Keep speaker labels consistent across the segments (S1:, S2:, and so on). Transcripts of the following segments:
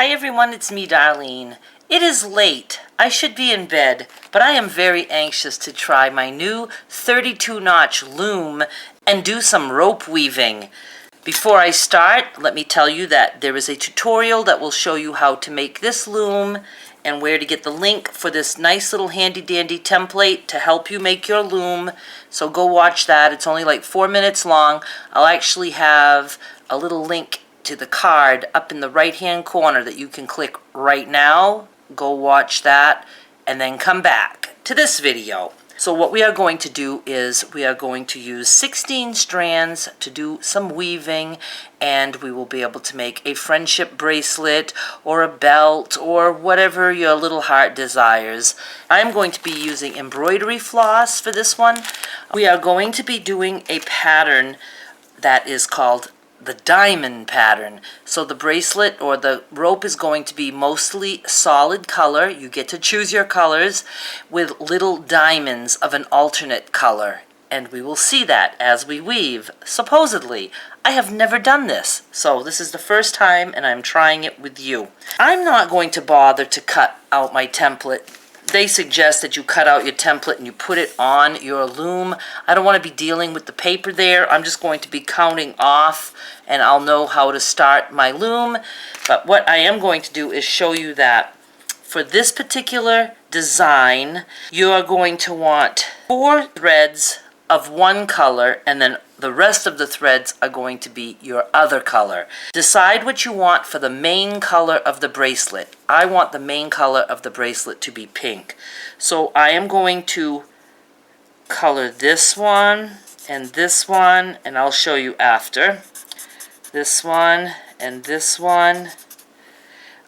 S1: Hi everyone, it's me, Darlene. It is late. I should be in bed, but I am very anxious to try my new 32-notch loom and do some rope weaving. Before I start, let me tell you that there is a tutorial that will show you how to make this loom and where to get the link for this nice little handy-dandy template to help you make your loom. So go watch that. It's only like 4 minutes long. I'll actually have a little link to the card up in the right-hand corner that you can click right now. Go watch that and then come back to this video. So what we are going to do is we are going to use 16 strands to do some weaving, and we will be able to make a friendship bracelet or a belt or whatever your little heart desires. I'm going to be using embroidery floss for this one. We are going to be doing a pattern that is called the diamond pattern. So the bracelet or the rope is going to be mostly solid color. You get to choose your colors with little diamonds of an alternate color. And we will see that as we weave, supposedly. I have never done this, so this is the first time and I'm trying it with you. I'm not going to bother to cut out my template. They suggest that you cut out your template and you put it on your loom. I don't want to be dealing with the paper there. I'm just going to be counting off and I'll know how to start my loom. But what I am going to do is show you that for this particular design, you are going to want 4 threads of one color, and then the rest of the threads are going to be your other color. Decide what you want for the main color of the bracelet. I want the main color of the bracelet to be pink. So I am going to color this one, and I'll show you after. This one and this one.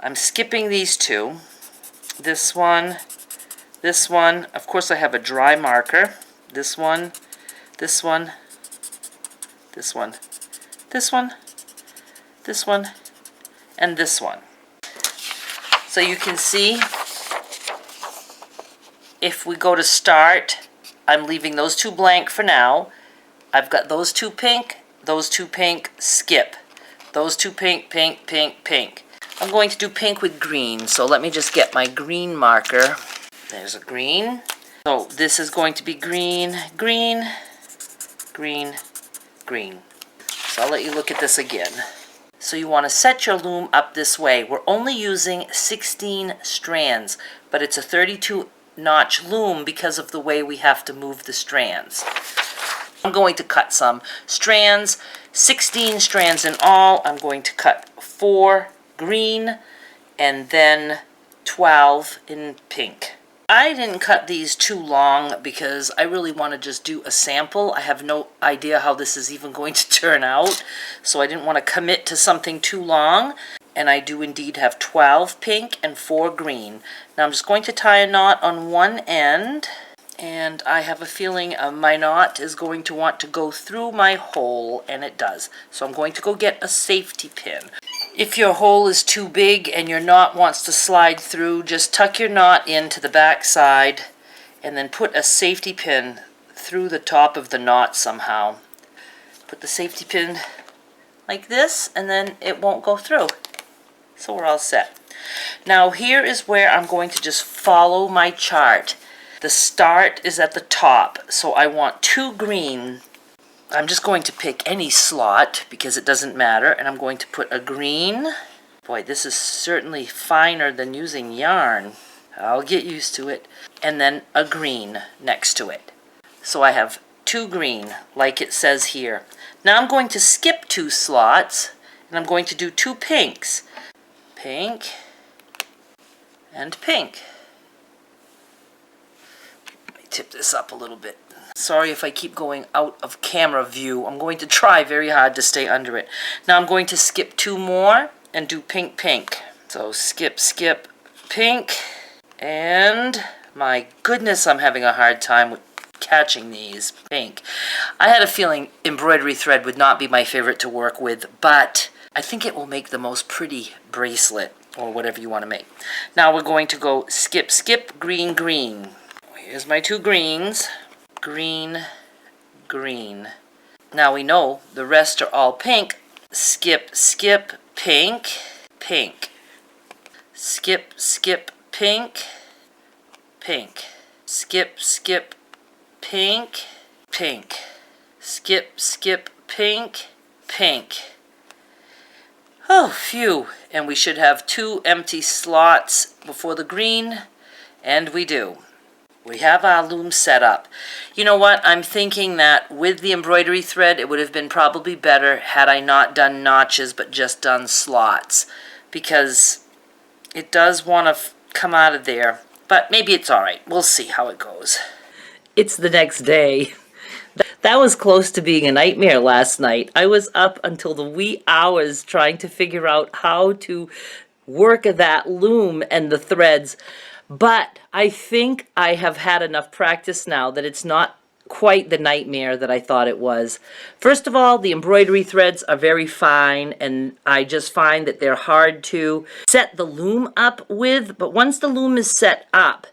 S1: I'm skipping these two. This one. Of course I have a dry marker. This one. This one, this one, this one, this one, and this one. So you can see, if we go to start, I'm leaving those 2 blank for now. I've got those 2 pink, skip. Those 2 pink, pink, pink, pink. I'm going to do pink with green, so let me just get my green marker. There's a green. So this is going to be green, green, green, green. So I'll let you look at this again. So you want to set your loom up this way. We're only using 16 strands, but it's a 32-notch loom because of the way we have to move the strands. I'm going to cut some strands, 16 strands in all. I'm going to cut 4 green and then 12 in pink. I didn't cut these too long because I really want to just do a sample. I have no idea how this is even going to turn out, so I didn't want to commit to something too long. And I do indeed have 12 pink and 4 green. Now I'm just going to tie a knot on one end, and I have a feeling my knot is going to want to go through my hole, and it does. So I'm going to go get a safety pin. If your hole is too big and your knot wants to slide through, just tuck your knot into the back side and then put a safety pin through the top of the knot somehow. Put the safety pin like this and then it won't go through. So we're all set. Now here is where I'm going to just follow my chart. The start is at the top, so I want 2 green. I'm just going to pick any slot because it doesn't matter, and I'm going to put a green. Boy, this is certainly finer than using yarn. I'll get used to it. And then a green next to it. So I have 2 green, like it says here. Now I'm going to skip 2 slots, and I'm going to do 2 pinks. Pink and pink. Let me tip this up a little bit. Sorry if I keep going out of camera view. I'm going to try very hard to stay under it. Now I'm going to skip 2 more and do pink, pink. So skip, skip, pink. And my goodness, I'm having a hard time with catching these. Pink. I had a feeling embroidery thread would not be my favorite to work with, but I think it will make the most pretty bracelet or whatever you want to make. Now we're going to go skip, skip, green, green. Here's my 2 greens. Green, green. Now we know the rest are all pink. Skip, skip, pink, pink. skip, skip, pink, pink, skip, skip, pink, pink, skip, skip, pink, pink. Oh, phew. And we should have 2 empty slots before the green, and we do. We have our loom set up. You know what? I'm thinking that with the embroidery thread, it would have been probably better had I not done notches, but just done slots, because it does want to come out of there. But maybe it's all right. We'll see how it goes. It's the next day. That was close to being a nightmare last night. I was up until the wee hours trying to figure out how to work that loom and the threads. But I think I have had enough practice now that it's not quite the nightmare that I thought it was. First of all, the embroidery threads are very fine, and I just find that they're hard to set the loom up with. But once the loom is set up,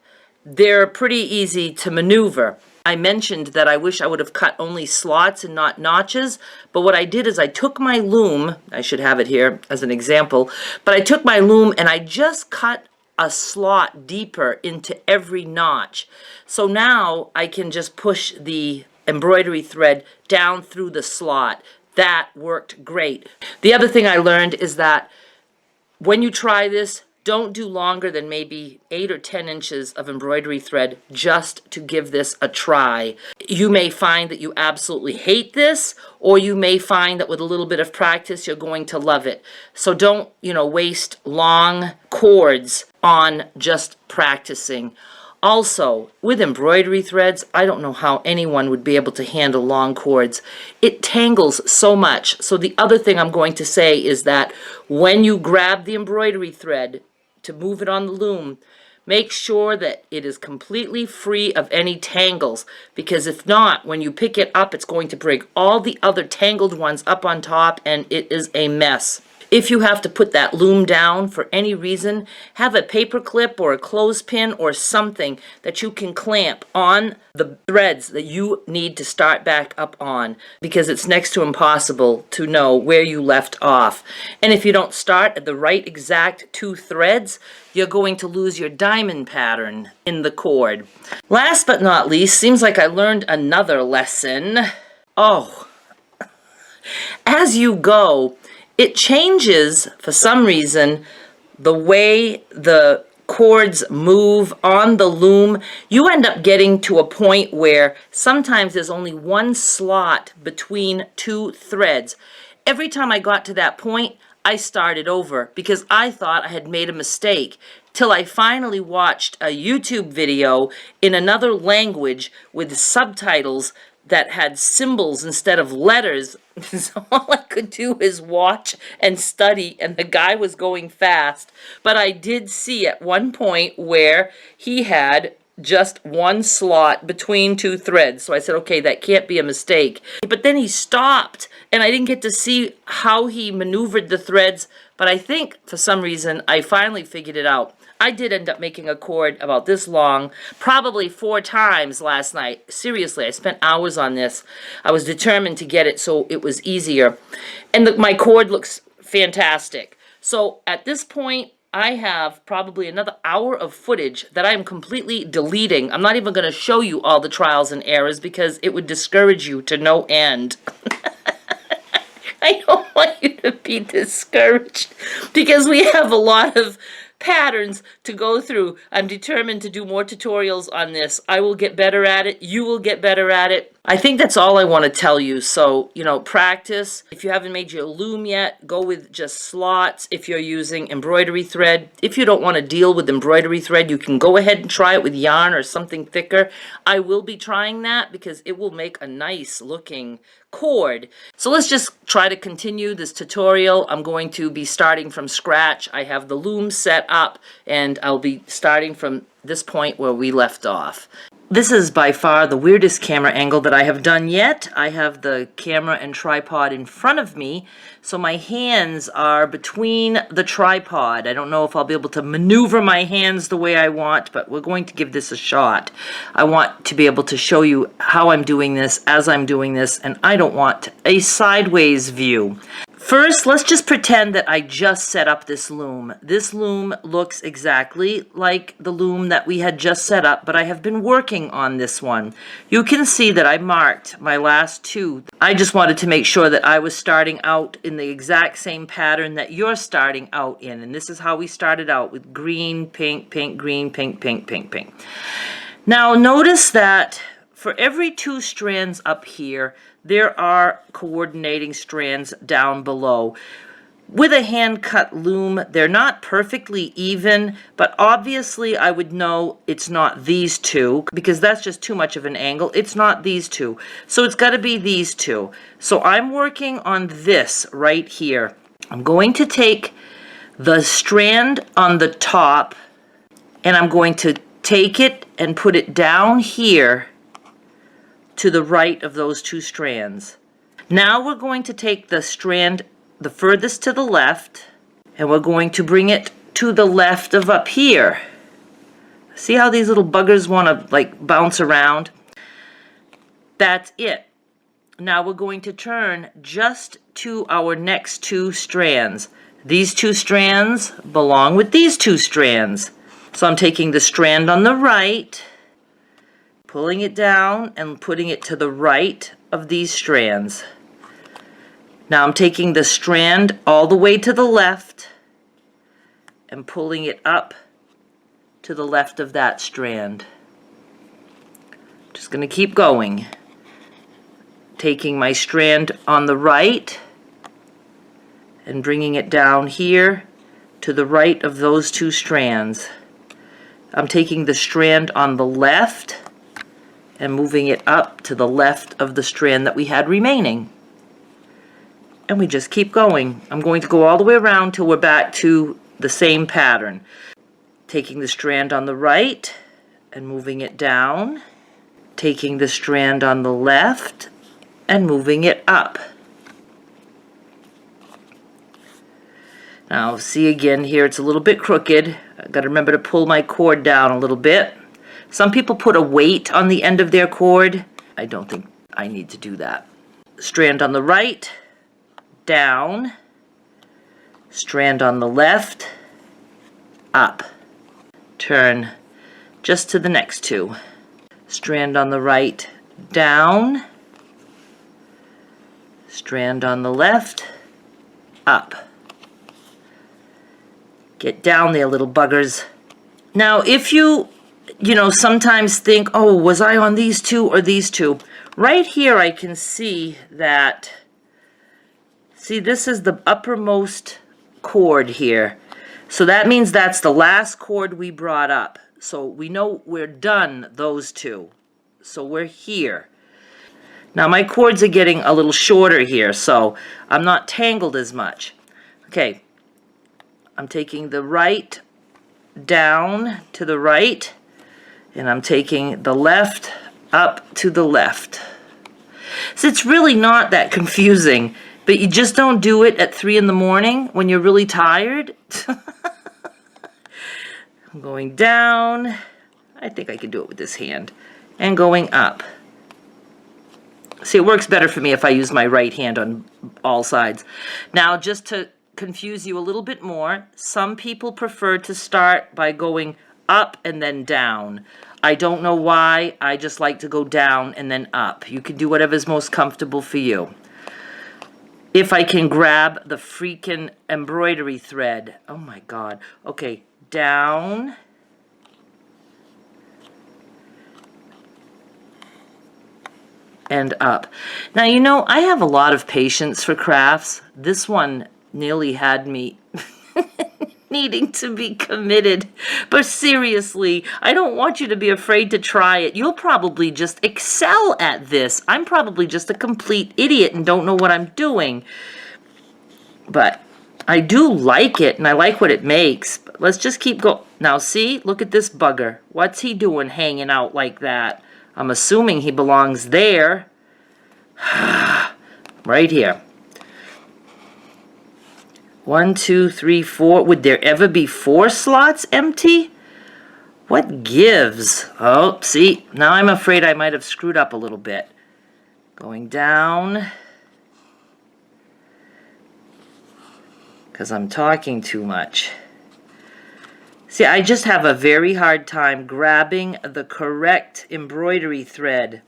S1: they're pretty easy to maneuver. I mentioned that I wish I would have cut only slots and not notches, but what I did is I took my loom, I should have it here as an example, but I took my loom and I just cut a slot deeper into every notch. So now I can just push the embroidery thread down through the slot. That worked great. The other thing I learned is that when you try this, don't do longer than maybe 8 or 10 inches of embroidery thread just to give this a try. You may find that you absolutely hate this, or you may find that with a little bit of practice, you're going to love it. So don't, waste long cords on just practicing. Also, with embroidery threads, I don't know how anyone would be able to handle long cords. It tangles so much. So the other thing I'm going to say is that when you grab the embroidery thread to move it on the loom, make sure that it is completely free of any tangles, because if not, when you pick it up, it's going to bring all the other tangled ones up on top, and it is a mess. If you have to put that loom down for any reason, have a paper clip or a clothespin or something that you can clamp on the threads that you need to start back up on, because it's next to impossible to know where you left off. And if you don't start at the right exact 2 threads, you're going to lose your diamond pattern in the cord. Last but not least, seems like I learned another lesson. Oh, as you go, it changes, for some reason, the way the cords move on the loom. You end up getting to a point where sometimes there's only 1 slot between 2 threads. Every time I got to that point, I started over because I thought I had made a mistake, till I finally watched a YouTube video in another language with subtitles that had symbols instead of letters. So all I could do is watch and study, and the guy was going fast. But I did see at one point where he had just 1 slot between 2 threads. So I said, okay, that can't be a mistake. But then he stopped, and I didn't get to see how he maneuvered the threads. But I think, for some reason, I finally figured it out. I did end up making a cord about this long, probably 4 times last night. Seriously, I spent hours on this. I was determined to get it so it was easier. And my cord looks fantastic. So at this point, I have probably another hour of footage that I'm completely deleting. I'm not even going to show you all the trials and errors because it would discourage you to no end. I don't want you to be discouraged because we have a lot of patterns to go through. I'm determined to do more tutorials on this. I will get better at it. You will get better at it. I think that's all I want to tell you. So, practice. If you haven't made your loom yet, go with just slots if you're using embroidery thread. If you don't want to deal with embroidery thread, you can go ahead and try it with yarn or something thicker. I will be trying that because it will make a nice looking cord. So let's just try to continue this tutorial. I'm going to be starting from scratch. I have the loom set up, and I'll be starting from this point where we left off. This is by far the weirdest camera angle that I have done yet. I have the camera and tripod in front of me, so my hands are between the tripod. I don't know if I'll be able to maneuver my hands the way I want, but we're going to give this a shot. I want to be able to show you how I'm doing this as I'm doing this, and I don't want a sideways view. First, let's just pretend that I just set up this loom. This loom looks exactly like the loom that we had just set up, but I have been working on this one. You can see that I marked my last two. I just wanted to make sure that I was starting out in the exact same pattern that you're starting out in. And this is how we started out, with green, pink, pink, green, pink, pink, pink, pink. Now notice that for every 2 strands up here, there are coordinating strands down below. With a hand-cut loom, they're not perfectly even, but obviously I would know it's not these 2, because that's just too much of an angle. It's not these 2, so it's got to be these 2. So I'm working on this right here. I'm going to take the strand on the top, and I'm going to take it and put it down here to the right of those 2 strands. Now we're going to take the strand the furthest to the left, and we're going to bring it to the left of up here. See how these little buggers want to like bounce around? That's it. Now we're going to turn just to our next 2 strands. These 2 strands belong with these 2 strands. So I'm taking the strand on the right, pulling it down and putting it to the right of these strands. Now I'm taking the strand all the way to the left and pulling it up to the left of that strand. Just going to keep going. Taking my strand on the right and bringing it down here to the right of those 2 strands. I'm taking the strand on the left and moving it up to the left of the strand that we had remaining. And we just keep going. I'm going to go all the way around till we're back to the same pattern. Taking the strand on the right and moving it down. Taking the strand on the left and moving it up. Now see again here, it's a little bit crooked. I've got to remember to pull my cord down a little bit. Some people put a weight on the end of their cord. I don't think I need to do that. Strand on the right, down. Strand on the left, up. Turn just to the next 2. Strand on the right, down. Strand on the left, up. Get down there, little buggers. Now, if you sometimes think, oh, was I on these 2 or these 2? Right here I can see that, see, this is the uppermost cord here. So that means that's the last cord we brought up. So we know we're done those 2. So we're here. Now my cords are getting a little shorter here, so I'm not tangled as much. Okay, I'm taking the right down to the right, and I'm taking the left up to the left. So it's really not that confusing, but you just don't do it at 3 in the morning when you're really tired. I'm going down. I think I can do it with this hand. And going up. See, it works better for me if I use my right hand on all sides. Now, just to confuse you a little bit more, some people prefer to start by going up and then down. I don't know why. I just like to go down and then up. You can do whatever's most comfortable for you. If I can grab the freaking embroidery thread. Oh my God. Okay, down. And up. Now, I have a lot of patience for crafts. This one nearly had me needing to be committed. But seriously, I don't want you to be afraid to try it. You'll probably just excel at this. I'm probably just a complete idiot and don't know what I'm doing. But I do like it, and I like what it makes. But let's just keep going. Now, see? Look at this bugger. What's he doing hanging out like that? I'm assuming he belongs there. Right here. 1, 2, 3, 4. Would there ever be 4 slots empty? What gives? Oh, see, now I'm afraid I might have screwed up a little bit. Going down. because I'm talking too much. See, I just have a very hard time grabbing the correct embroidery thread.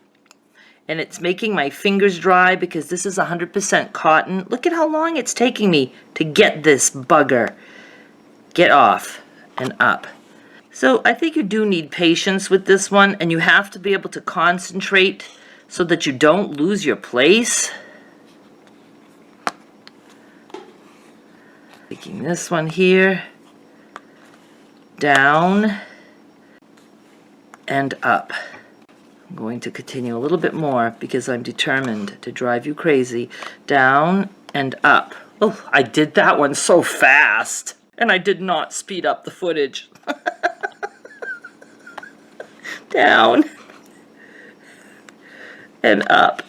S1: And it's making my fingers dry because this is 100% cotton. Look at how long it's taking me to get this bugger. Get off and up. So I think you do need patience with this one, and you have to be able to concentrate so that you don't lose your place. Taking this one here, down and up. I'm going to continue a little bit more because I'm determined to drive you crazy. Down and up. Oh, I did that one so fast, and I did not speed up the footage. Down and up.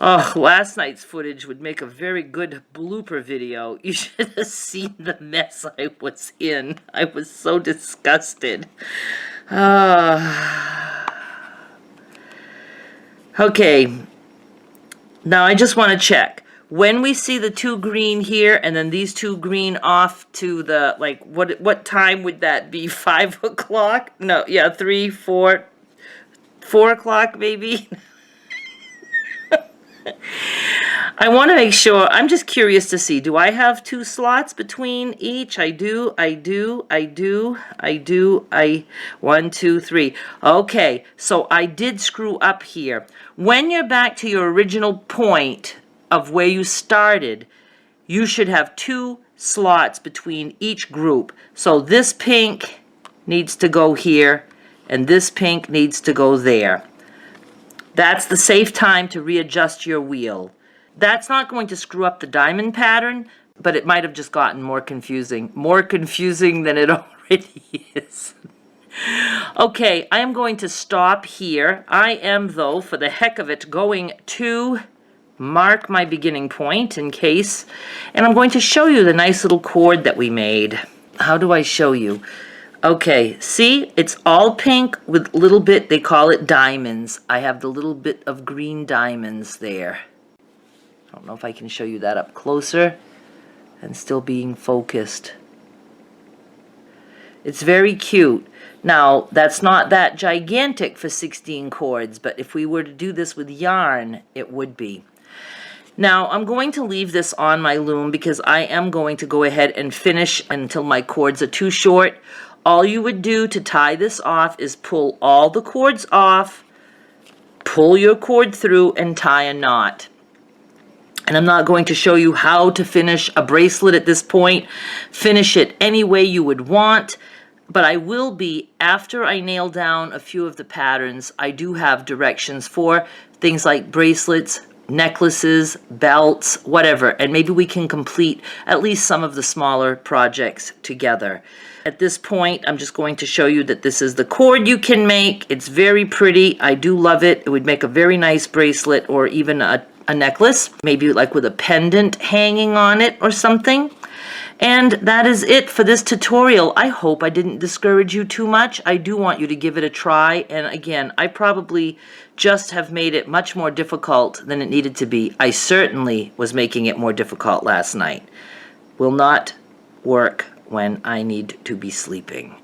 S1: Oh, last night's footage would make a very good blooper video. You should have seen the mess I was in. I was so disgusted. Okay, now I just want to check. When we see the 2 green here and then these 2 green off to the, like, what time would that be? 5 o'clock? No, yeah, 3, 4 o'clock maybe? I want to make sure, I'm just curious to see, do I have 2 slots between each? I do, 1, 2, 3. Okay, so I did screw up here. When you're back to your original point of where you started, you should have 2 slots between each group. So this pink needs to go here, and this pink needs to go there. That's the safe time to readjust your wheel. That's not going to screw up the diamond pattern, but it might have just gotten more confusing. More confusing than it already is. Okay, I am going to stop here. I am, though, for the heck of it, going to mark my beginning point in case, and I'm going to show you the nice little cord that we made. How do I show you? Okay, see, it's all pink with little bit, they call it diamonds. I have the little bit of green diamonds there. I don't know if I can show you that up closer and still being focused. It's very cute. Now, that's not that gigantic for 16 cords, but if we were to do this with yarn, it would be. Now, I'm going to leave this on my loom because I am going to go ahead and finish until my cords are too short. All you would do to tie this off is pull all the cords off, pull your cord through, and tie a knot. And I'm not going to show you how to finish a bracelet at this point. Finish it any way you would want. But I will be, after I nail down a few of the patterns, I do have directions for things like bracelets, necklaces, belts, whatever. And maybe we can complete at least some of the smaller projects together. At this point, I'm just going to show you that this is the cord you can make. It's very pretty. I do love it. It would make a very nice bracelet or even a necklace, maybe like with a pendant hanging on it or something. And that is it for this tutorial. I hope I didn't discourage you too much. I do want you to give it a try. And again, I probably just have made it much more difficult than it needed to be. I certainly was making it more difficult last night. Will not work when I need to be sleeping.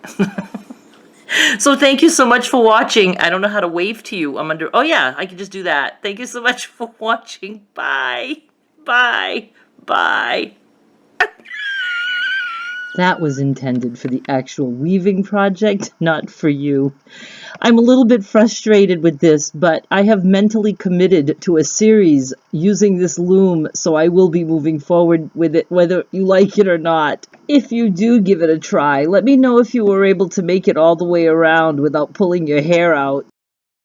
S1: So thank you so much for watching. I don't know how to wave to you. I'm under, oh yeah, I can just do that. Thank you so much for watching. Bye. Bye. Bye. That was intended for the actual weaving project, not for you. I'm a little bit frustrated with this, but I have mentally committed to a series using this loom, so I will be moving forward with it, whether you like it or not. If you do give it a try, let me know if you were able to make it all the way around without pulling your hair out.